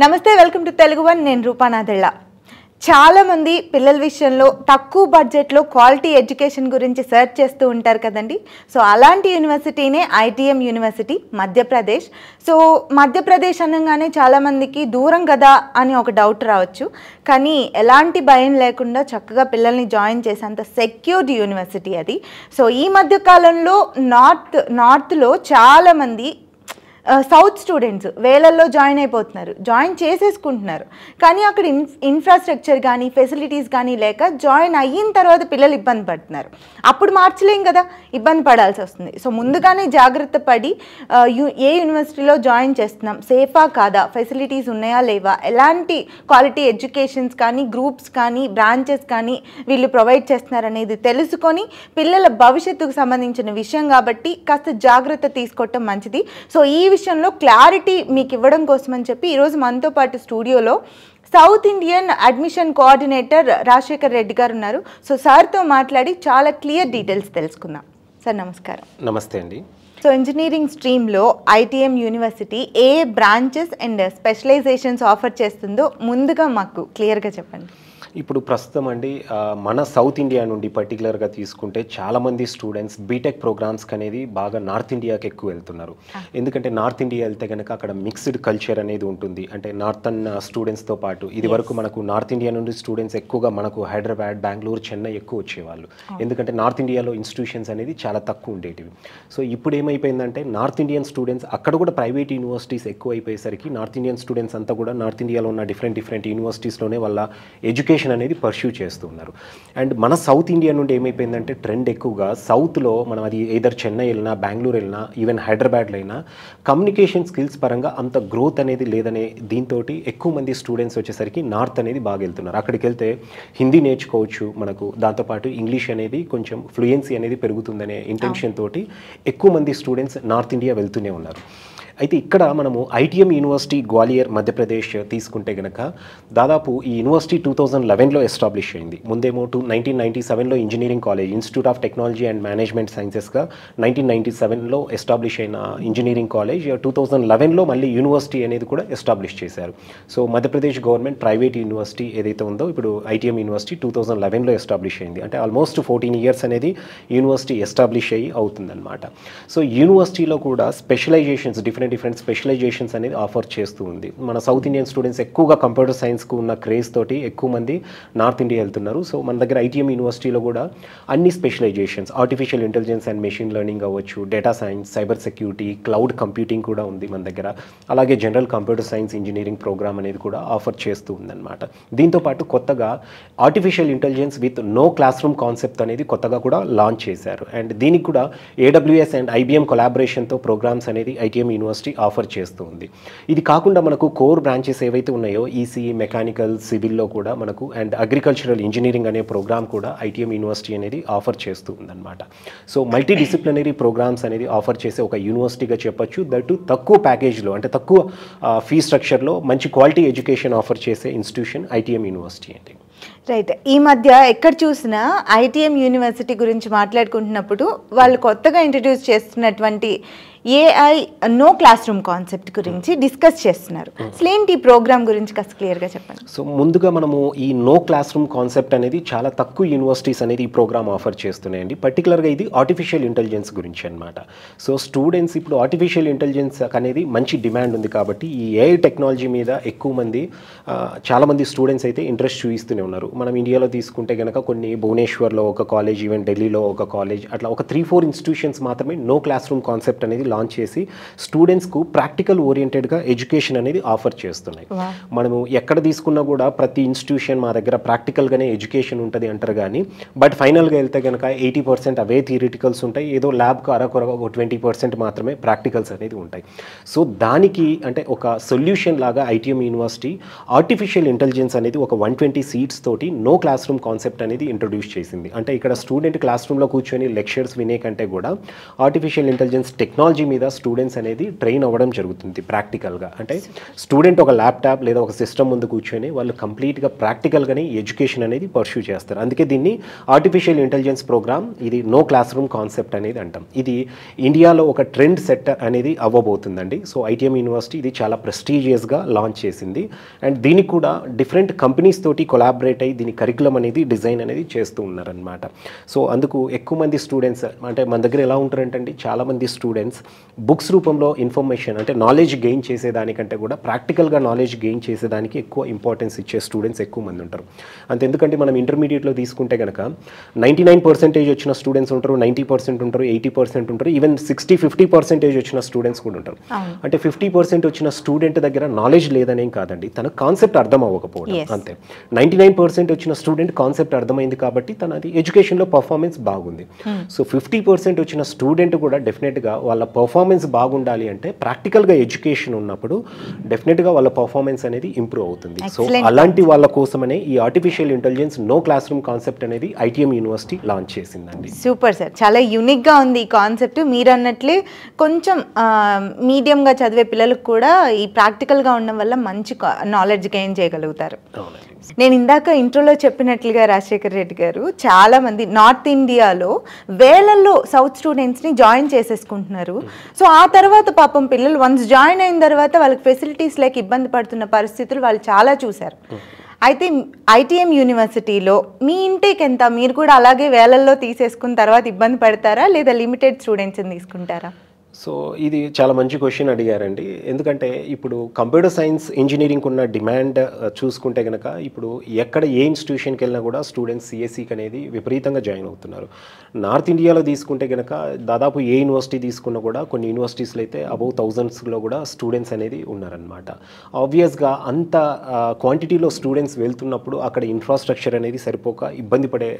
నమస్తే, welcome to Telugu one. నేను రూపానాథెళ్ళ. చాలామంది పిల్లల విషయంలో తక్కువ బడ్జెట్లో క్వాలిటీ ఎడ్యుకేషన్ గురించి సెర్చ్ చేస్తూ ఉంటారు కదండి. సో అలాంటి యూనివర్సిటీనే ITM university, Madhya Pradesh. So Madhya Pradesh అనగానే చాలామందికి దూరం కదా అని ఒక డౌట్ రావచ్చు. కానీ ఎలాంటి భయం లేకుండా చక్కగా పిల్లల్ని జాయిన్ చేసేంత సెక్యూర్డ్ యూనివర్సిటీ అది. సో ఈ మధ్య కాలంలో నార్త్లో చాలామంది సౌత్ స్టూడెంట్స్ వేలల్లో జాయిన్ అయిపోతున్నారు, జాయిన్ చేసేసుకుంటున్నారు. కానీ అక్కడ ఇన్ఫ్రాస్ట్రక్చర్ కానీ ఫెసిలిటీస్ కానీ లేక జాయిన్ అయిన తర్వాత పిల్లలు ఇబ్బంది పడుతున్నారు. అప్పుడు మార్చలేం కదా, ఇబ్బంది పడాల్సి వస్తుంది. సో ముందుగానే జాగ్రత్త పడి ఏ యూనివర్సిటీలో జాయిన్ చేస్తున్నాం, సేఫా కాదా, ఫెసిలిటీస్ ఉన్నాయా లేవా, ఎలాంటి క్వాలిటీ ఎడ్యుకేషన్స్ కానీ గ్రూప్స్ కానీ బ్రాంచెస్ కానీ వీళ్ళు ప్రొవైడ్ చేస్తున్నారు అనేది తెలుసుకొని పిల్లల భవిష్యత్తుకు సంబంధించిన విషయం కాబట్టి కాస్త జాగ్రత్త తీసుకోవటం మంచిది. సో ఈ విషయంలో క్లారిటీ మీకు ఇవ్వడం కోసం అని చెప్పి ఈరోజు మనతో పాటు స్టూడియోలో south Indian admission coordinator Rajasekhar Reddy గారు ఉన్నారు. సో సార్తో మాట్లాడి చాలా క్లియర్ డీటెయిల్స్ తెలుసుకుందాం. సార్ నమస్కారం. నమస్తే అండి. సో ఇంజనీరింగ్ స్ట్రీమ్లో ఐటీఎం యూనివర్సిటీ ఏ బ్రాంచెస్ అండ్ స్పెషలైజేషన్స్ ఆఫర్ చేస్తుందో ముందుగా మాకు క్లియర్గా చెప్పండి. ఇప్పుడు ప్రస్తుతం అండి మన సౌత్ ఇండియా నుండి పర్టికులర్గా తీసుకుంటే చాలామంది స్టూడెంట్స్ బీటెక్ ప్రోగ్రామ్స్కి అనేది బాగా నార్త్ ఇండియాకి ఎక్కువ వెళ్తున్నారు. ఎందుకంటే నార్త్ ఇండియా వెళ్తే కనుక అక్కడ మిక్స్డ్ కల్చర్ అనేది ఉంటుంది. అంటే నార్థన్ స్టూడెంట్స్తో పాటు ఇది వరకు మనకు నార్త్ ఇండియా నుండి స్టూడెంట్స్ ఎక్కువగా మనకు హైదరాబాద్, బెంగళూరు, చెన్నై ఎక్కువ వచ్చేవాళ్ళు. ఎందుకంటే నార్త్ ఇండియాలో ఇన్స్టిట్యూషన్స్ అనేది చాలా తక్కువ ఉండేటివి. సో ఇప్పుడు ఏమైపోయిందంటే నార్త్ ఇండియన్ స్టూడెంట్స్ అక్కడ కూడా ప్రైవేట్ యూనివర్సిటీస్ ఎక్కువ అయిపోయేసరికి నార్త్ ఇండియన్ స్టూడెంట్స్ అంతా కూడా నార్త్ ఇండియాలో ఉన్న డిఫరెంట్ యూనివర్సిటీస్లోనే వాళ్ళ ఎడ్యుకేషన్ అనేది పర్స్యూ చేస్తూ ఉన్నారు. అండ్ మన సౌత్ ఇండియా నుండి ఏమైపోయిందంటే ట్రెండ్ ఎక్కువగా సౌత్లో మనం అది ఏదర్ చెన్నై వెళ్ళినా, బెంగళూరు వెళ్ళినా, ఈవెన్ హైదరాబాద్లో అయినా కమ్యూనికేషన్ స్కిల్స్ పరంగా అంత గ్రోత్ అనేది లేదనే దీంతో ఎక్కువ మంది స్టూడెంట్స్ వచ్చేసరికి నార్త్ అనేది బాగా వెళ్తున్నారు. అక్కడికి వెళ్తే హిందీ నేర్చుకోవచ్చు మనకు, దాంతోపాటు ఇంగ్లీష్ అనేది కొంచెం ఫ్లూయెన్సీ అనేది పెరుగుతుందనే ఇంటెన్షన్ తోటి ఎక్కువ మంది స్టూడెంట్స్ నార్త్ ఇండియా వెళ్తూనే ఉన్నారు. అయితే ఇక్కడ మనము ఐటీఎం యూనివర్సిటీ గ్వాలియర్ మధ్యప్రదేశ్ తీసుకుంటే కనుక దాదాపు ఈ యూనివర్సిటీ 2011లో ఎస్టాబ్లిష్ అయింది. ముందేమో 1997లో engineering college, institute of technology and management సైన్సెస్గా 1997లో ఎస్టాబ్లిష్ అయిన ఇంజనీరింగ్ కాలేజ్ 2011లో మళ్ళీ యూనివర్సిటీ అనేది కూడా ఎస్టాబ్లిష్ చేశారు. So Madhya Pradesh government private university ఏదైతే ఉందో ఇప్పుడు ఐటీఎం యూనివర్సిటీ 2011లో ఎస్టాబ్లిష్ అయింది. అంటే ఆల్మోస్ట్ 14 years అనేది యూనివర్సిటీ ఎస్టాబ్లిష్ అయ్యి అవుతుందన్నమాట. సో యూనివర్సిటీలో కూడా స్పెషలైజేషన్స్ డిఫరెంట్ స్పెషలైజేషన్స్ అనేది ఆఫర్ చేస్తూ ఉంది. మన సౌత్ ఇండియన్ స్టూడెంట్స్ ఎక్కువగా కంప్యూటర్ సైన్స్కు ఉన్న క్రేజ్ తోటి ఎక్కువ మంది నార్త్ ఇండియా వెళ్తున్నారు. సో మన దగ్గర ఐటీఎం యూనివర్సిటీలో కూడా అన్ని specializations, artificial intelligence and machine learning అవ్వచ్చు, data science, cyber security, cloud computing కూడా ఉంది మన దగ్గర. అలాగే general computer science engineering program అనేది కూడా ఆఫర్ చేస్తూ ఉందన్నమాట. దీంతోపాటు కొత్తగా artificial intelligence with no class room concept అనేది కొత్తగా కూడా లాంచ్ చేశారు. అండ్ దీనికి కూడా ఏడబ్ల్యూఎస్ అండ్ ఐబిఎం కొలాబరేషన్తో ప్రోగ్రామ్స్ అనేది ఐటీఎం యూనివర్సిటీ ఆఫర్ చేస్తూ ఉంది. ఇది కాకుండా మనకు కోర్ బ్రాంచెస్ ఏవైతే ఉన్నాయో ఈసీఈ, మెకానికల్, సివిల్లో కూడా మనకు అండ్ అగ్రికల్చరల్ ఇంజనీరింగ్ అనే ప్రోగ్రామ్ కూడా ఐటీఎం యూనివర్సిటీ అనేది ఆఫర్ చేస్తూ ఉందన్నమాట. సో మల్టీ డిసిప్లినరీ ప్రోగ్రామ్స్ అనేది ఆఫర్ చేసే ఒక యూనివర్సిటీగా చెప్పొచ్చు. దట్టు తక్కువ ప్యాకేజ్లో, అంటే తక్కువ ఫీ స్ట్రక్చర్లో మంచి క్వాలిటీ ఎడ్యుకేషన్ ఆఫర్ చేసే ఇన్స్టిట్యూషన్ ఐటీఎం యూనివర్సిటీ అండి. రైట్. ఈ మధ్య ఎక్కడ చూసినా ఐటీఎం యూనివర్సిటీ గురించి మాట్లాడుకుంటున్నప్పుడు వాళ్ళు కొత్తగా ఇంట్రడ్యూస్ చేస్తున్నటువంటి AI no class room concept గురించి డిస్కస్ చేస్తున్నారు. అసలు ఏంటి ఈ ప్రోగ్రామ్ గురించి కాస్త క్లియర్గా చెప్పండి. సో ముందుగా మనము ఈ నో క్లాస్ రూమ్ కాన్సెప్ట్ అనేది చాలా తక్కువ యూనివర్సిటీస్ అనేది ఈ ప్రోగ్రామ్ ఆఫర్ చేస్తున్నాయండి. పర్టికులర్గా ఇది ఆర్టిఫిషియల్ ఇంటెలిజెన్స్ గురించి అనమాట. సో స్టూడెంట్స్ ఇప్పుడు ఆర్టిఫిషియల్ ఇంటెలిజెన్స్ అనేది మంచి డిమాండ్ ఉంది కాబట్టి ఈ ఏఐ టెక్నాలజీ మీద ఎక్కువ మంది చాలామంది స్టూడెంట్స్ అయితే ఇంట్రెస్ట్ చూపిస్తూనే ఉన్నారు. మనం ఇండియాలో తీసుకుంటే కనుక కొన్ని భువనేశ్వర్లో ఒక కాలేజ్, ఈవెన్ ఢిల్లీలో ఒక కాలేజ్, అట్లా ఒక 3-4 ఇన్స్టిట్యూషన్స్ మాత్రమే నో క్లాస్ రూమ్ కాన్సెప్ట్ అనేది లాంచ్ చేసి స్టూడెంట్స్కు ప్రాక్టికల్ ఓరియంటెడ్గా ఎడ్యుకేషన్ అనేది ఆఫర్ చేస్తున్నాయి. మనము ఎక్కడ తీసుకున్నా కూడా ప్రతి ఇన్స్టిట్యూషన్ మా దగ్గర ప్రాక్టికల్గానే ఎడ్యుకేషన్ ఉంటుంది అంటారు. కానీ బట్ ఫైనల్గా వెళ్తే కనుక 80% అవే థియరిటికల్స్ ఉంటాయి. ఏదో ల్యాబ్కు అరకొరగా ఒక 20% మాత్రమే ప్రాక్టికల్స్ అనేది ఉంటాయి. సో దానికి అంటే ఒక సొల్యూషన్ లాగా ఐటీఎం యూనివర్సిటీ ఆర్టిఫిషియల్ ఇంటెలిజెన్స్ అనేది ఒక 120 seats తోటి నో క్లాస్ రూమ్ కాన్సెప్ట్ అనేది ఇంట్రొడ్యూస్ చేసింది. అంటే ఇక్కడ స్టూడెంట్ క్లాస్ రూమ్లో కూర్చొని లెక్చర్స్ వినే కంటే కూడా ఆర్టిఫిషియల్ ఇంటెలిజెన్స్ టెక్నాలజీ టెక్నాలజీ మీద స్టూడెంట్స్ అనేది ట్రైన్ అవ్వడం జరుగుతుంది ప్రాక్టికల్గా. అంటే స్టూడెంట్ ఒక ల్యాప్టాప్ లేదా ఒక సిస్టమ్ ముందు కూర్చొని వాళ్ళు కంప్లీట్గా ప్రాక్టికల్గానే ఎడ్యుకేషన్ అనేది పర్స్యూ చేస్తారు. అందుకే దీన్ని ఆర్టిఫిషియల్ ఇంటెలిజెన్స్ ప్రోగ్రామ్, ఇది నో క్లాస్ రూమ్ కాన్సెప్ట్ అనేది అంటాం. ఇది ఇండియాలో ఒక ట్రెండ్ సెట్ అనేది అవ్వబోతుందండి. సో ఐటీఎం యూనివర్సిటీ ఇది చాలా ప్రెస్టీజియస్గా లాంచ్ చేసింది. అండ్ దీనికి కూడా డిఫరెంట్ కంపెనీస్ తోటి కొలాబరేట్ అయ్యి దీని కరికులం అనేది డిజైన్ అనేది చేస్తూ ఉన్నారనమాట. సో అందుకు ఎక్కువ మంది స్టూడెంట్స్ అంటే మన దగ్గర ఎలా ఉంటారంటే చాలామంది స్టూడెంట్స్ బుక్స్ రూపంలో ఇన్ఫర్మేషన్ అంటే నాలెడ్జ్ గెయిన్ చేసేదానికంటే కూడా ప్రాక్టికల్గా నాలెడ్జ్ గెయిన్ చేసేదానికి ఎక్కువ ఇంపార్టెన్స్ ఇచ్చే స్టూడెంట్స్ ఎక్కువ మంది ఉంటారు. అంతెందుకంటే మనం ఇంటర్మీడియట్లో తీసుకుంటే కనుక 99% వచ్చిన స్టూడెంట్స్ ఉంటారు, 90% ఉంటారు, 80% ఉంటారు, ఈవెన్ 60-50% వచ్చిన స్టూడెంట్స్ కూడా ఉంటారు. అంటే 50% వచ్చిన స్టూడెంట్ దగ్గర నాలెడ్జ్ లేదనేం కాదండి, తన కాన్సెప్ట్ అర్థం అవ్వకపోవడం అంతే. 99% వచ్చిన స్టూడెంట్ కాన్సెప్ట్ అర్థమైంది కాబట్టి తనది ఎడ్యుకేషన్లో పర్ఫార్మెన్స్ బాగుంది. సో 50% వచ్చిన స్టూడెంట్ కూడా డెఫినెట్గా వాళ్ళ పర్ఫార్మెన్స్ బాగుండాలి అంటే ప్రాక్టికల్గా ఎడ్యుకేషన్ ఉన్నప్పుడు డెఫినెట్గా వాళ్ళ పర్ఫార్మెన్స్ అనేది ఇంప్రూవ్ అవుతుంది. సో అలాంటి వాళ్ళ కోసమనే ఈ artificial intelligence no class room concept అనేది ఐటీఎం యూనివర్సిటీ లాంచ్ చేసిందండి. సూపర్ సార్, చాలా యూనిక్గా ఉంది ఈ కాన్సెప్ట్. మీరు అన్నట్లే కొంచెం మీడియంగా చదివే పిల్లలకు కూడా ఈ ప్రాక్టికల్గా ఉండడం వల్ల మంచి నాలెడ్జ్ గెయిన్ చేయగలుగుతారు. నేను ఇందాక ఇంట్రోలో చెప్పినట్లుగా రాజశేఖర్ రెడ్డి గారు చాలా మంది నార్త్ ఇండియాలో వేలల్లో సౌత్ స్టూడెంట్స్ని జాయిన్ చేసేసుకుంటున్నారు. సో ఆ తర్వాత పాపం పిల్లలు వన్స్ జాయిన్ అయిన తర్వాత వాళ్ళకి ఫెసిలిటీస్ లేక ఇబ్బంది పడుతున్న పరిస్థితులు వాళ్ళు చాలా చూశారు. అయితే ఐటీఎం యూనివర్సిటీలో మీ ఇంటేక్ ఎంత? మీరు కూడా అలాగే వేలల్లో తీసేసుకున్న తర్వాత ఇబ్బంది పడతారా లేదా లిమిటెడ్ స్టూడెంట్స్ని తీసుకుంటారా? సో ఇది చాలా మంచి క్వశ్చన్ అడిగారండి. ఎందుకంటే ఇప్పుడు కంప్యూటర్ సైన్స్ ఇంజనీరింగ్ ఉన్న డిమాండ్ చూసుకుంటే కనుక ఇప్పుడు ఎక్కడ ఏ ఇన్స్టిట్యూషన్కి వెళ్ళినా కూడా స్టూడెంట్స్ సిఎస్సికి అనేది విపరీతంగా జాయిన్ అవుతున్నారు. నార్త్ ఇండియాలో తీసుకుంటే కనుక దాదాపు ఏ యూనివర్సిటీ తీసుకున్నా కూడా కొన్ని యూనివర్సిటీస్లో అయితే అబౌవ్ థౌజండ్స్లో కూడా స్టూడెంట్స్ అనేది ఉన్నారనమాట. ఆబ్వియస్గా అంత క్వాంటిటీలో స్టూడెంట్స్ వెళ్తున్నప్పుడు అక్కడ ఇన్ఫ్రాస్ట్రక్చర్ అనేది సరిపోక ఇబ్బంది పడే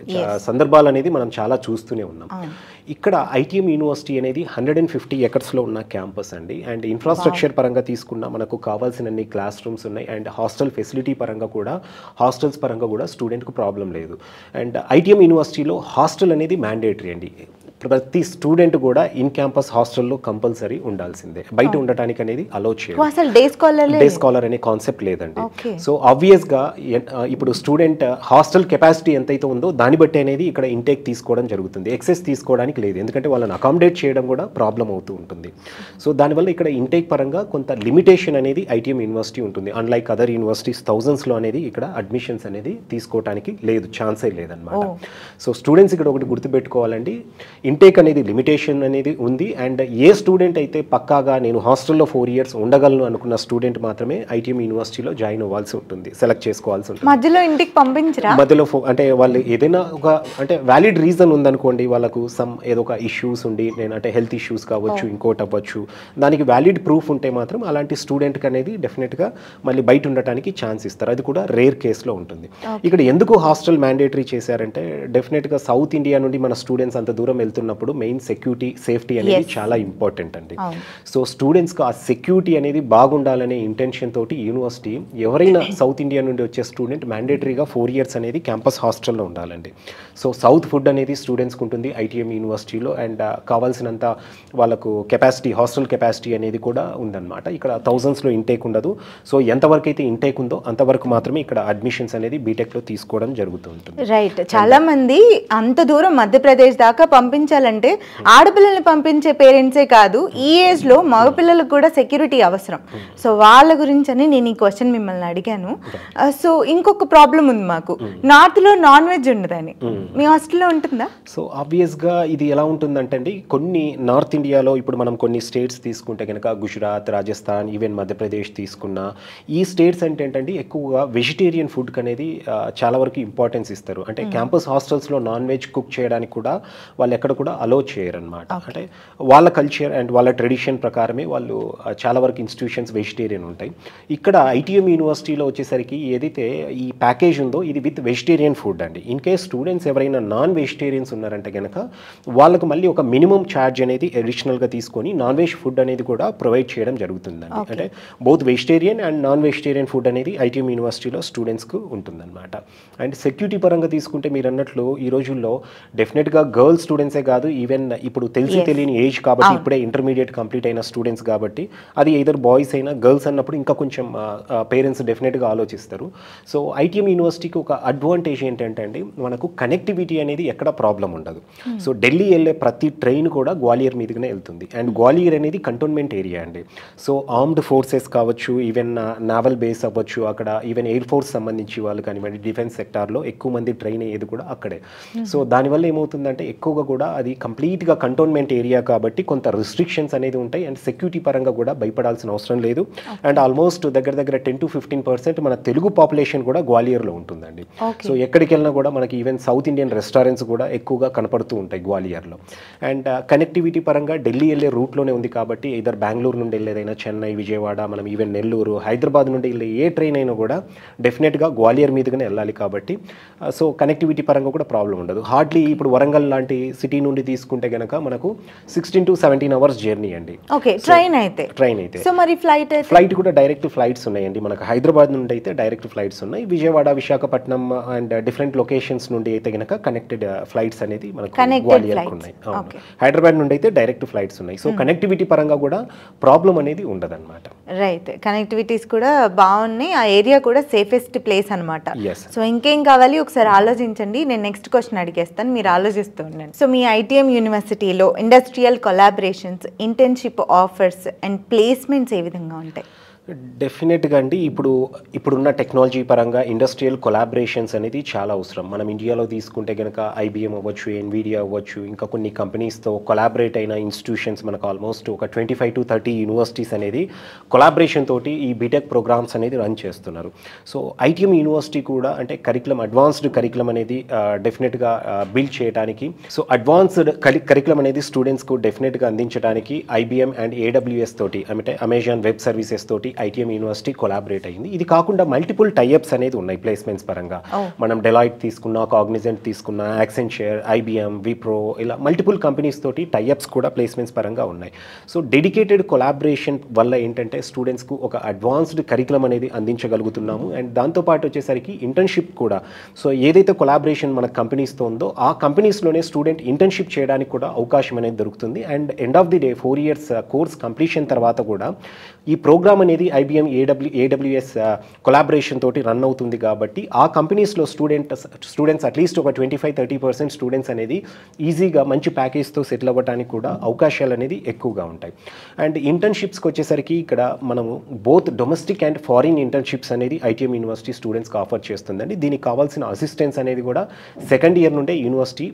సందర్భాలు అనేది మనం చాలా చూస్తూనే ఉన్నాం. ఇక్కడ ఐటీఎం యూనివర్సిటీ అనేది 150 ఎకర్స్లో ఉన్న క్యాంపస్ అండి. అండ్ ఇన్ఫ్రాస్ట్రక్చర్ పరంగా తీసుకున్నా మనకు కావాల్సినన్ని క్లాస్ రూమ్స్ ఉన్నాయి. అండ్ హాస్టల్ ఫెసిలిటీ పరంగా కూడా హాస్టల్స్ పరంగా కూడా స్టూడెంట్కు ప్రాబ్లం లేదు. అండ్ ఐటీఎం యూనివర్సిటీలో హాస్టల్ అనేది మ్యాండేటరీ అండి. ప్రతి స్టూడెంట్ కూడా ఇన్ క్యాంపస్ హాస్టల్లో కంపల్సరీ ఉండాల్సిందే, బయట ఉండటానికి అనేది అలో చేయదు. అసలు డే స్కాలర్ అనే కాన్సెప్ట్ లేదండి. సో ఆబ్వియస్గా ఇప్పుడు స్టూడెంట్ హాస్టల్ కెపాసిటీ ఎంతైతే ఉందో దాన్ని బట్టి అనేది ఇక్కడ ఇంటేక్ తీసుకోవడం జరుగుతుంది. ఎక్సెస్ తీసుకోవడానికి లేదు, ఎందుకంటే వాళ్ళని అకామిడేట్ చేయడం కూడా ప్రాబ్లం అవుతూ ఉంటుంది. సో దానివల్ల ఇక్కడ ఇంటేక్ పరంగా కొంత లిమిటేషన్ అనేది ఐటీఎం యూనివర్సిటీ ఉంటుంది. అన్లైక్ అదర్ యూనివర్సిటీస్ థౌజండ్స్లో అనేది ఇక్కడ అడ్మిషన్స్ అనేది తీసుకోవడానికి లేదు, ఛాన్సే లేదనమాట. సో స్టూడెంట్స్ ఇక్కడ ఒకటి గుర్తుపెట్టుకోవాలండి, ఇంటేక్ అనేది లిమిటేషన్ అనేది ఉంది. అండ్ ఏ స్టూడెంట్ అయితే పక్కాగా నేను హాస్టల్లో 4 years ఉండగలను అనుకున్న స్టూడెంట్ మాత్రమే ఐటీఎం యూనివర్సిటీలో జాయిన్ అవ్వాల్సి ఉంటుంది, సెలెక్ట్ చేసుకోవాల్సి ఉంటుంది. మధ్యలో ఇంటికి పంపించరా? మధ్యలో అంటే వాళ్ళు ఏదైనా ఒక అంటే వ్యాలిడ్ రీజన్ ఉందనుకోండి, వాళ్ళకు ఏదో ఒక ఇష్యూస్ ఉండి నేను అంటే హెల్త్ ఇష్యూస్ కావచ్చు, ఇంకోటి అవ్వచ్చు, దానికి వ్యాలిడ్ ప్రూఫ్ ఉంటే మాత్రం అలాంటి స్టూడెంట్కి అనేది డెఫినెట్గా మళ్ళీ బయట ఉండటానికి ఛాన్స్ ఇస్తారు. అది కూడా రేర్ కేసులో ఉంటుంది. ఇక్కడ ఎందుకు హాస్టల్ మ్యాండేటరీ చేశారంటే డెఫినెట్గా సౌత్ ఇండియా నుండి మన స్టూడెంట్స్ అంత దూరం వెళ్తున్నప్పుడు మెయిన్ సెక్యూరిటీ, సేఫ్టీ అనేది చాలా ఇంపార్టెంట్ అండి. సో స్టూడెంట్స్కి ఆ సెక్యూరిటీ అనేది బాగుండాలనే ఇంటెన్షన్ తోటి యూనివర్సిటీ ఎవరైనా సౌత్ ఇండియా నుండి వచ్చే స్టూడెంట్ మ్యాండేటరీగా 4 years అనేది క్యాంపస్ హాస్టల్లో ఉండాలండి. సో సౌత్ ఫుడ్ అనేది స్టూడెంట్స్కి ఉంటుంది ఐటీఎం యూనివర్సిటీలో. అండ్ కావాల్సినంత వాళ్ళకు కెపాసిటీ, హాస్టల్ కెపాసిటీ అనేది కూడా ఉందన్నమాట. ఇక్కడ థౌజండ్స్లో ఇంటేక్ ఉండదు. సో ఎంతవరకు అయితే ఇంటేక్ ఉందో అంతవరకు మాత్రమే ఇక్కడ అడ్మిషన్స్ అనేది బీటెక్లో తీసుకోవడం జరుగుతూ ఉంటుంది. రైట్. చాలా మంది అంత దూరం మధ్యప్రదేశ్ దాకా పంపించాలంటే ఆడపిల్లల్ని పంపించే పేరెంట్సే కాదు, ఈ ఏజ్లో మగపిల్లలకు కూడా సెక్యూరిటీ అవసరం. సో వాళ్ళ గురించి అని నేను ఈ క్వశ్చన్ మిమ్మల్ని అడిగాను. సో ఇంకొక ప్రాబ్లం ఉంది మాకు, నార్త్లో నాన్ వెజ్ ఉండదని, మీ హాస్టల్లో ఉంటుందా? సో ఆబ్వియస్గా ఇది ఎలా ఉంటుందంటే అండి, కొన్ని నార్త్ ఇండియాలో ఇప్పుడు మనం కొన్ని స్టేట్స్ తీసుకుంటే కనుక గుజరాత్, రాజస్థాన్, ఈవెన్ మధ్యప్రదేశ్ తీసుకున్నా, ఈ స్టేట్స్ అంటే ఏంటంటే ఎక్కువగా వెజిటేరియన్ ఫుడ్కి అనేది చాలా వరకు ఇంపార్టెన్స్ ఇస్తారు. అంటే క్యాంపస్ హాస్టల్స్లో నాన్ వెజ్ కుక్ చేయడానికి కూడా వాళ్ళు ఎక్కడ కూడా అలో చేయరనమాట. అంటే వాళ్ళ కల్చర్ అండ్ వాళ్ళ ట్రెడిషన్ ప్రకారమే వాళ్ళు చాలా వరకు ఇన్స్టిట్యూషన్స్ వెజిటేరియన్ ఉంటాయి. ఇక్కడ ఐటీఎం యూనివర్సిటీలో వచ్చేసరికి ఏదైతే ఈ ప్యాకేజ్ ఉందో ఇది విత్ వెజిటేరియన్ ఫుడ్ అండి. ఇన్ కేస్ స్టూడెంట్స్ ఎవరైనా నాన్ వెజిటేరియన్స్ ఉన్నారంటే కనుక వాళ్ళకు మళ్ళీ ఒక మినిమం ఛార్జ్ అనేది అడిషనల్గా తీసుకొని నాన్ వెజ్ ఫుడ్ అనేది కూడా ప్రొవైడ్ చేయడం జరుగుతుందండి. అంటే both vegetarian and non vegetarian food అనేది ఐటీఎం యూనివర్సిటీలో స్టూడెంట్స్కు ఉంటుందన్నమాట. అండ్ సెక్యూరిటీ పరంగా తీసుకుంటే మీరు అన్నట్లు ఈ రోజుల్లో డెఫినెట్గా గర్ల్స్ స్టూడెంట్సే కాదు, ఈవెన్ ఇప్పుడు తెలియని ఏజ్ కాబట్టి ఇప్పుడే ఇంటర్మీడియట్ కంప్లీట్ అయిన స్టూడెంట్స్ కాబట్టి అది ఎయిదర్ బాయ్స్ అయినా గర్ల్స్ అన్నప్పుడు ఇంకా కొంచెం పేరెంట్స్ డెఫినెట్గా ఆలోచిస్తారు. సో ఐటీఎం యూనివర్సిటీకి ఒక అడ్వాంటేజ్ ఏంటంటే అండి, మనకు కనెక్టివిటీ అనేది ఎక్కడ ప్రాబ్లం ఉండదు. సో ఢిల్లీ వెళ్ళే ప్రతి ట్రైన్ కూడా గ్వాలియర్ మీదుగానే వెళ్తుంది. అండ్ గ్వాలియర్ అనేది కంటోన్మెంట్ ఏరియా అండి. సో ఆర్మ్డ్ ఫోర్సెస్ కావచ్చు, ఈవెన్ నావల్ బేస్ అవ్వచ్చు, అక్కడ ఈవెన్ ఎయిర్ ఫోర్స్ సంబంధించి వాళ్ళు కానివ్వండి, డిఫెన్స్ సెక్టార్లో ఎక్కువ మంది ట్రైన్ అయ్యేది కూడా అక్కడే. సో దానివల్ల ఏమవుతుందంటే ఎక్కువగా కూడా అది కంప్లీట్గా కంటోన్మెంట్ ఏరియా కాబట్టి కొంత రిస్ట్రిక్షన్స్ అనేది ఉంటాయి. అండ్ సెక్యూరిటీ పరంగా కూడా భయపడాల్సిన అవసరం లేదు. అండ్ ఆల్మోస్ట్ దగ్గర 10 to 15% మన తెలుగు పాపులేషన్ కూడా గ్వాలియర్లో ఉంటుందండి. సో ఎక్కడికి వెళ్ళినా కూడా మనకి ఈవెన్ సౌత్ ఇండియన్ రెస్టారెంట్స్ కూడా ఎక్కువగా కనపడుతూ ఉంటాయి గ్వాలియర్లో. అండ్ కనెక్టివిటీ పరంగా ఢిల్లీ వెళ్ళే రూట్లోనే ఉంది కాబట్టి ఇద్దరు బెంగళూరు నుండి వెళ్ళేదైనా, చెన్నై, విజయవాడ, మనం ఈవెన్ నెల్లూరు, హైదరాబాద్ నుండి వెళ్ళే ఏ ట్రైన్ అయినా కూడా డెఫినెట్గా గ్వాలియర్ మీదుగానే వెళ్ళాలి కాబట్టి సో కనెక్టివిటీ పరంగా కూడా ప్రాబ్లం ఉండదు. హార్డ్లీ ఇప్పుడు వరంగల్ లాంటి సిటీ నుండి తీసుకుంటే కనుక మనకు 16 to 17 hours జర్నీ అండి. ట్రైన్ అయితే సో మరి ఫ్లైట్ కూడా డైరెక్ట్ ఫ్లైట్స్ ఉన్నాయండి. మనకు హైదరాబాద్ నుండి అయితే డైరెక్ట్ ఫ్లైట్స్ ఉన్నాయి. Vijayawada, Visakhapatnam and different locations నుండి అయితే కనుక కనెక్టెడ్ ఫ్లైట్స్ అనేది మనకు గ్వాలియర్కి ఉన్నాయి. హైదరాబాద్ నుండి అయితే డైరెక్ట్ ఫ్లైట్స్ ఉన్నాయి. సో కనెక్టివిటీ పరంగా కూడా ప్రాబ్లం అనేది ఉండదన్నమాట. రైట్, కనెక్టివిటీస్ కూడా బాగున్నాయి. ఆ ఏరియా కూడా సేఫెస్ట్ ప్లేస్ అనమాట. సో ఇంకేం కావాలి ఒకసారి ఆలోచించండి. నేను నెక్స్ట్ క్వశ్చన్ అడిగేస్తాను, మీరు ఆలోచిస్తూ ఉండండి. సో మీ ఐటీఎం యూనివర్సిటీలో industrial collaborations, internship offers and placements ఏ విధంగా ఉంటాయి? డెఫినెట్గా అండి, ఇప్పుడున్న టెక్నాలజీ పరంగా ఇండస్ట్రియల్ కొలాబరేషన్స్ అనేది చాలా అవసరం. మనం ఇండియాలో తీసుకుంటే కనుక ఐబిఎం అవ్వచ్చు, ఎన్విడియా అవ్వచ్చు, ఇంకా కొన్ని కంపెనీస్తో కొలాబరేట్ అయిన ఇన్స్టిట్యూషన్స్ మనకు ఆల్మోస్ట్ ఒక 25 to 30 యూనివర్సిటీస్ అనేది కొలాబరేషన్ తోటి ఈ బీటెక్ ప్రోగ్రామ్స్ అనేది రన్ చేస్తున్నారు. సో ఐటీఎం యూనివర్సిటీ కూడా అంటే అడ్వాన్స్డ్ కరికులం అనేది డెఫినెట్గా బిల్డ్ చేయడానికి, సో అడ్వాన్స్డ్ కరికులం అనేది స్టూడెంట్స్కు డెఫినెట్గా అందించడానికి ఐబిఎం అండ్ ఏడబ్ల్యూఎస్ తోటి, అంటే అమెజాన్ వెబ్ సర్వీసెస్ తోటి ఐటీఎం యూనివర్సిటీ కొలాబరేట్ అయింది. ఇది కాకుండా మల్టిపుల్ టైఅప్స్ అనేది ఉన్నాయి ప్లేస్మెంట్స్ పరంగా. మనం డెలాయిట్ తీసుకున్నా, కాగ్నిజెంట్ తీసుకున్నా, యాక్సెంచర్, ఐబిఎం, విప్రో, ఇలా మల్టిపుల్ కంపెనీస్ తోటి టైఅప్స్ కూడా ప్లేస్మెంట్స్ పరంగా ఉన్నాయి. సో డెడికేటెడ్ కొలాబరేషన్ వల్ల ఏంటంటే స్టూడెంట్స్కు ఒక అడ్వాన్స్డ్ కరికులం అనేది అందించగలుగుతున్నాము. అండ్ దాంతోపాటు వచ్చేసరికి ఇంటర్న్షిప్ కూడా, సో ఏదైతే కొలాబరేషన్ మన కంపెనీస్తో ఉందో ఆ కంపెనీస్లోనే స్టూడెంట్ ఇంటర్న్షిప్ చేయడానికి కూడా అవకాశం అనేది దొరుకుతుంది. And end of the day 4 years course completion తర్వాత కూడా ఈ ప్రోగ్రామ్ అనేది ఐబిఎం ఏడబ్ల్యూఎస్ కొలాబరేషన్ తోటి రన్ అవుతుంది కాబట్టి ఆ కంపెనీస్లో స్టూడెంట్స్ అట్లీస్ట్ ఒక 25-30% స్టూడెంట్స్ అనేది ఈజీగా మంచి ప్యాకేజ్తో సెటిల్ అవ్వడానికి కూడా అవకాశాలు అనేది ఎక్కువగా ఉంటాయి. అండ్ ఇంటర్న్షిప్స్కి వచ్చేసరికి ఇక్కడ మనము both domestic and foreign internships అనేది ఐటీఎం యూనివర్సిటీ స్టూడెంట్స్కి ఆఫర్ చేస్తుందండి. దీనికి కావాల్సిన అసిస్టెన్స్ అనేది కూడా సెకండ్ ఇయర్ నుండే యూనివర్సిటీ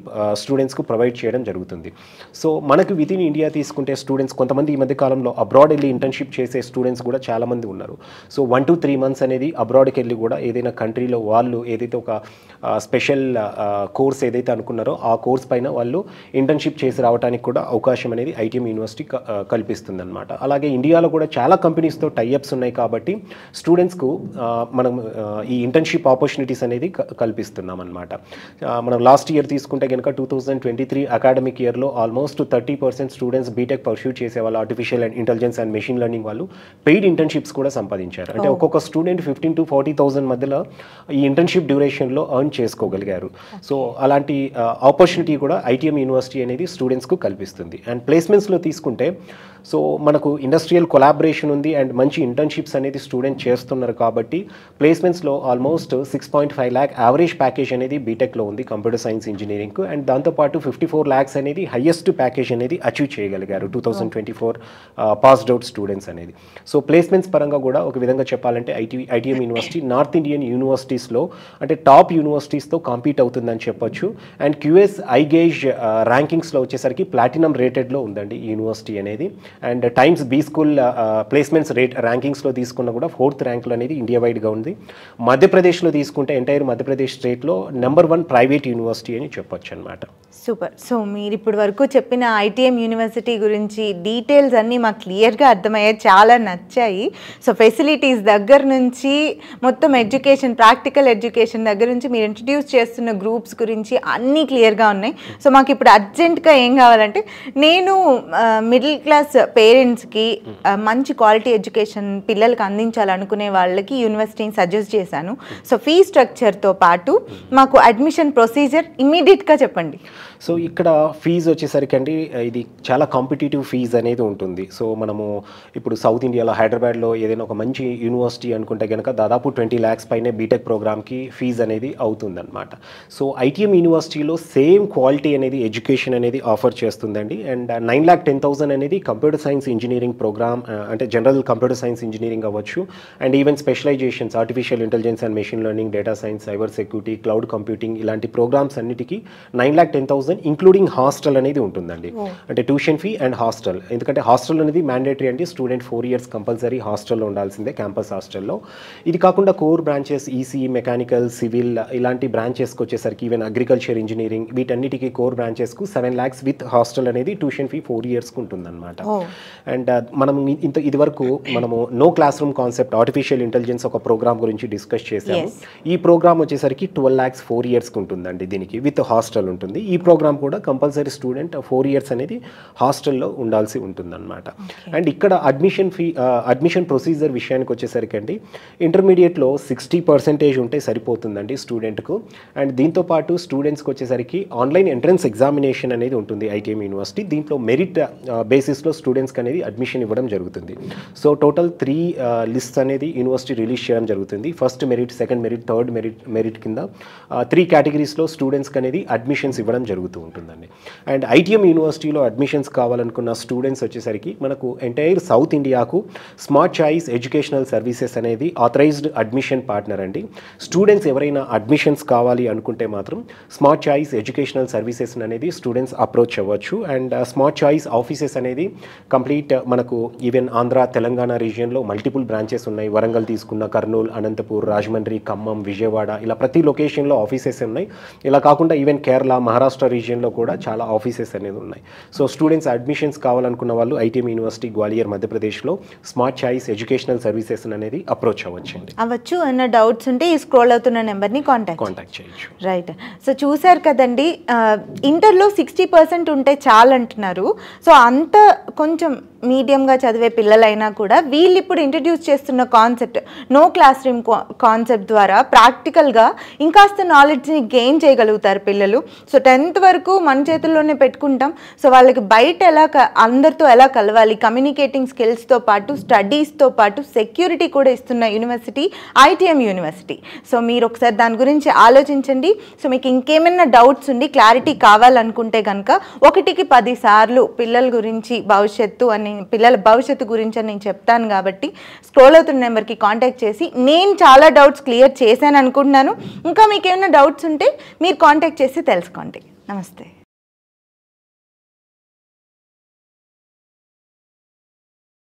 స్టూడెంట్స్కు ప్రొవైడ్ చేయడం జరుగుతుంది. సో మనకు విత్ ఇన్ ఇండియా తీసుకుంటే స్టూడెంట్స్ కొంతమంది ఈ మధ్య కాలంలో అబ్రాడ్ వెళ్ళి ఇంటర్న్షిప్ చేసే స్టూడెంట్స్ కూడా చాలామంది ఉన్నారు. సో 1 to 3 months అనేది అబ్రాడ్కి వెళ్ళి కూడా ఏదైనా కంట్రీలో వాళ్ళు ఏదైతే ఒక స్పెషల్ కోర్స్ ఏదైతే అనుకున్నారో ఆ కోర్స్ పైన వాళ్ళు ఇంటర్న్షిప్ చేసి రావడానికి కూడా అవకాశం అనేది ఐటీఎం యూనివర్సిటీ కల్పిస్తుంది అనమాట. అలాగే ఇండియాలో కూడా చాలా కంపెనీస్తో టైఅప్స్ ఉన్నాయి కాబట్టి స్టూడెంట్స్కు మనం ఈ ఇంటర్న్షిప్ ఆపర్చునిటీస్ అనేది కల్పిస్తున్నాం అనమాట. మనం లాస్ట్ ఇయర్ తీసుకుంటే కనుక 2023 అకాడమిక్ ఇయర్లో ఆల్మోస్ట్ 30% స్టూడెంట్స్ బీటెక్ పర్స్యూ చేసే వాళ్ళు artificial intelligence and machine learning వాళ్ళు పెయిడ్ ఇంటర్న్షిప్స్ కూడా సంపాదించారు. అంటే ఒక్కొక్క స్టూడెంట్ 15,000 to 40,000 మధ్యలో ఈ ఇంటర్న్షిప్ డ్యూరేషన్లో ఎర్న్ చేసుకోగలిగారు. సో అలాంటి ఆపర్చునిటీ కూడా ఐటీఎం యూనివర్సిటీ అనేది స్టూడెంట్స్కు కల్పిస్తుంది. అండ్ ప్లేస్మెంట్స్లో తీసుకుంటే సో మనకు ఇండస్ట్రియల్ కొలాబరేషన్ ఉంది అండ్ మంచి ఇంటర్న్షిప్స్ అనేది స్టూడెంట్ చేస్తున్నారు కాబట్టి ప్లేస్మెంట్స్లో ఆల్మోస్ట్ 6.5 lakh యావరేజ్ ప్యాకేజ్ అనేది బీటెక్లో ఉంది కంప్యూటర్ సైన్స్ ఇంజనీరింగ్కు. అండ్ దాంతోపాటు 54 lakhs అనేది హైయెస్ట్ ప్యాకేజ్ అనేది అచీవ్ చేయగలిగారు 2024 పాస్డ్ అవుట్ స్టూడెంట్స్ అనేది. సో ప్లేస్మెంట్స్ పరంగా కూడా ఒక విధంగా చెప్పాలంటే ఐటీఎం యూనివర్సిటీ నార్త్ ఇండియన్ యూనివర్సిటీస్లో అంటే టాప్ యూనివర్సిటీస్తో కాంపీట్ అవుతుందని చెప్పొచ్చు. అండ్ క్యూఎస్ ఐగేజ్ ర్యాంకింగ్స్లో వచ్చేసరికి ప్లాటినం రేటెడ్లో ఉందండి ఈ యూనివర్సిటీ అనేది. And Times B school placements ర్యాంకింగ్స్లో తీసుకున్న కూడా 4th ర్యాంక్లో అనేది ఇండియా వైడ్గా ఉంది. మధ్యప్రదేశ్లో తీసుకుంటే ఎంటైర్ మధ్యప్రదేశ్ స్టేట్లో నెంబర్ 1 ప్రైవేట్ యూనివర్సిటీ అని చెప్పొచ్చు అనమాట. సూపర్. సో మీరు ఇప్పటి వరకు చెప్పిన ఐటీఎం యూనివర్సిటీ గురించి డీటెయిల్స్ అన్నీ మాకు క్లియర్గా అర్థమయ్యాయి, చాలా నచ్చాయి. సో ఫెసిలిటీస్ దగ్గర నుంచి మొత్తం ఎడ్యుకేషన్, ప్రాక్టికల్ ఎడ్యుకేషన్ దగ్గర నుంచి మీరు ఇంట్రడ్యూస్ చేస్తున్న గ్రూప్స్ గురించి అన్నీ క్లియర్గా ఉన్నాయి. సో మాకు ఇప్పుడు అర్జెంట్గా ఏం కావాలంటే, నేను మిడిల్ క్లాస్ పేరెంట్స్కి మంచి క్వాలిటీ ఎడ్యుకేషన్ పిల్లలకి అందించాలనుకునే వాళ్ళకి యూనివర్సిటీని సజెస్ట్ చేశాను. సో ఫీ స్ట్రక్చర్తో పాటు మాకు అడ్మిషన్ ప్రొసీజర్ ఇమ్మీడియట్గా చెప్పండి. సో ఇక్కడ ఫీజు వచ్చేసరికి అండి ఇది చాలా కాంపిటేటివ్ ఫీజు అనేది ఉంటుంది. సో మనము ఇప్పుడు సౌత్ ఇండియాలో హైదరాబాద్లో ఏదైనా ఒక మంచి యూనివర్సిటీ అనుకుంటే కనుక దాదాపు 20 lakhs పైనే బీటెక్ ప్రోగ్రామ్కి ఫీజు అనేది అవుతుందన్నమాట. సో ఐటీఎం యూనివర్సిటీలో సేమ్ క్వాలిటీ అనేది ఎడ్యుకేషన్ అనేది ఆఫర్ చేస్తుందండి. అండ్ 9,10,000 అనేది కంప్యూటర్ సైన్స్ ఇంజనీరింగ్ ప్రోగ్రామ్, అంటే జనరల్ కంప్యూటర్ సైన్స్ ఇంజనీరింగ్ అవ్వచ్చు, and even specializations artificial intelligence and machine learning, data science, cyber security, cloud computing ఇలాంటి ప్రోగ్రామ్స్ అన్నిటికీ 9,10,000 ఇంక్లూడింగ్ హాస్టల్ అనేది ఉంటుందండి. అంటే ట్యూషన్ ఫీ అండ్ హాస్టల్, ఎందుకంటే హాస్టల్ అనేది మ్యాండేటరీ అండి. స్టూడెంట్ 4 years కంపల్సరీ హాస్టల్లో ఉండాల్సిందే, క్యాంపస్ హాస్టల్లో. ఇది కాకుండా core branches EC, mechanical, civil ఇలాంటి బ్రాంచెస్కి వచ్చేసరికి ఈవెన్ అగ్రికల్చర్ ఇంజనీరింగ్ వీటన్నిటికీ కోర్ బ్రాంచెస్కు 7 lakhs విత్ హాస్టల్ అనేది ట్యూషన్ ఫీ 4 yearsకు ఉంటుందన్నమాట. అండ్ మనం ఇదివరకు మనము no class room concept artificial intelligence ఒక ప్రోగ్రామ్ గురించి డిస్కస్ చేశాము. ఈ ప్రోగ్రామ్ వచ్చేసరికి 12 lakhs 4 yearsకి ఉంటుందండి, దీనికి విత్ హాస్టల్ ఉంటుంది. ఈ ప్రోగ్రామ్ కూడా కంపల్సరీ స్టూడెంట్ 4 years అనేది హాస్టల్లో ఉండాల్సి ఉంటుందన్నమాట. అండ్ ఇక్కడ అడ్మిషన్ ప్రొసీజర్ విషయానికి వచ్చేసరికి అండి ఇంటర్మీడియట్లో 60% ఉంటే సరిపోతుందండి స్టూడెంట్కు. అండ్ దీంతోపాటు స్టూడెంట్స్కి వచ్చేసరికి ఆన్లైన్ ఎంట్రన్స్ ఎగ్జామినేషన్ అనేది ఉంటుంది ఐటీఎం యూనివర్సిటీ. దీంట్లో మెరిట్ బేసిస్లో స్టూడెంట్స్కి అనేది అడ్మిషన్ ఇవ్వడం జరుగుతుంది. సో టోటల్ 3 లిస్ట్స్ అనేది యూనివర్సిటీ రిలీజ్ చేయడం జరుగుతుంది. First merit, second merit, third merit కింద 3 కేటగిరీస్లో స్టూడెంట్స్కి అనేది అడ్మిషన్స్ ఇవ్వడం జరుగుతూ ఉంటుందండి. అండ్ ఐటీఎం యూనివర్సిటీలో అడ్మిషన్స్ కావాలనుకున్న స్టూడెంట్స్ వచ్చేసరికి మనకు ఎంటైర్ సౌత్ ఇండియాకు స్మార్ట్ చాయిస్ ఎడ్యుకేషనల్ సర్వీసెస్ అనేది ఆథరైజ్డ్ అడ్మిషన్ పార్ట్నర్ అండి. స్టూడెంట్స్ ఎవరైనా అడ్మిషన్స్ కావాలి అనుకుంటే మాత్రం స్మార్ట్ చాయిస్ ఎడ్యుకేషనల్ సర్వీసెస్ అనేది స్టూడెంట్స్ అప్రోచ్ అవ్వచ్చు. అండ్ స్మార్ట్ చాయిస్ ఆఫీసెస్ అనేది కంప్లీట్ మనకు even Andhra, Telangana రీజియన్లో multiple branches ఉన్నాయి. వరంగల్ తీసుకున్న కర్నూలు, అనంతపూర్, రాజమండ్రి, ఖమ్మం, విజయవాడ ఇలా ప్రతి లొకేషన్లో ఆఫీసెస్ ఉన్నాయి. ఇలా కాకుండా ఈవెన్ కేరళ, మహారాష్ట్ర రీజియన్లో కూడా చాలా ఆఫీసెస్ అనేది ఉన్నాయి. సో స్టూడెంట్స్ అడ్మిషన్స్ కావాలనుకున్న వాళ్ళు ఐటీఎం యూనివర్సిటీ గ్వాలియర్ మధ్యప్రదేశ్లో స్మార్ట్ చాయిస్ ఎడ్యుకేషనల్ సర్వీసెస్ అనేది అప్రోచ్ అవ్వచ్చు. ఏమైనా డౌట్స్ ఉంటే ఈ స్క్రోల్ అవుతున్న నెంబర్ని కాంటాక్ట్ చేయొచ్చు. రైట్. సో చూసారు కదండి, ఇంటర్లో 60% ఉంటే చాలు అంటున్నారు. సో అంత కొంచెం మీడియంగా చదివే పిల్లలైనా కూడా వీళ్ళు ఇప్పుడు ఇంట్రడ్యూస్ చేస్తున్న concept no class room concept ద్వారా ప్రాక్టికల్గా ఇంకాస్త నాలెడ్జ్ని గెయిన్ చేయగలుగుతారు పిల్లలు. సో 10th వరకు మన చేతుల్లోనే పెట్టుకుంటాం. సో వాళ్ళకి బయట అందరితో ఎలా కలవాలి, కమ్యూనికేటింగ్ స్కిల్స్తో పాటు స్టడీస్తో పాటు సెక్యూరిటీ కూడా ఇస్తున్న యూనివర్సిటీ ఐటీఎం యూనివర్సిటీ. సో మీరు ఒకసారి దాని గురించి ఆలోచించండి. సో మీకు ఇంకేమైనా డౌట్స్ ఉండి క్లారిటీ కావాలనుకుంటే కనుక 1కి 10 సార్లు పిల్లల గురించి పిల్లల భవిష్యత్తు గురించి అని నేను చెప్తాను కాబట్టి స్క్రోల్ అవుతున్న నెంబర్కి కాంటాక్ట్ చేసి నేను చాలా డౌట్స్ క్లియర్ చేశాను అనుకుంటున్నాను. ఇంకా మీకు ఏమైనా డౌట్స్ ఉంటే మీరు కాంటాక్ట్ చేసి తెలుసుకోండి. నమస్తే.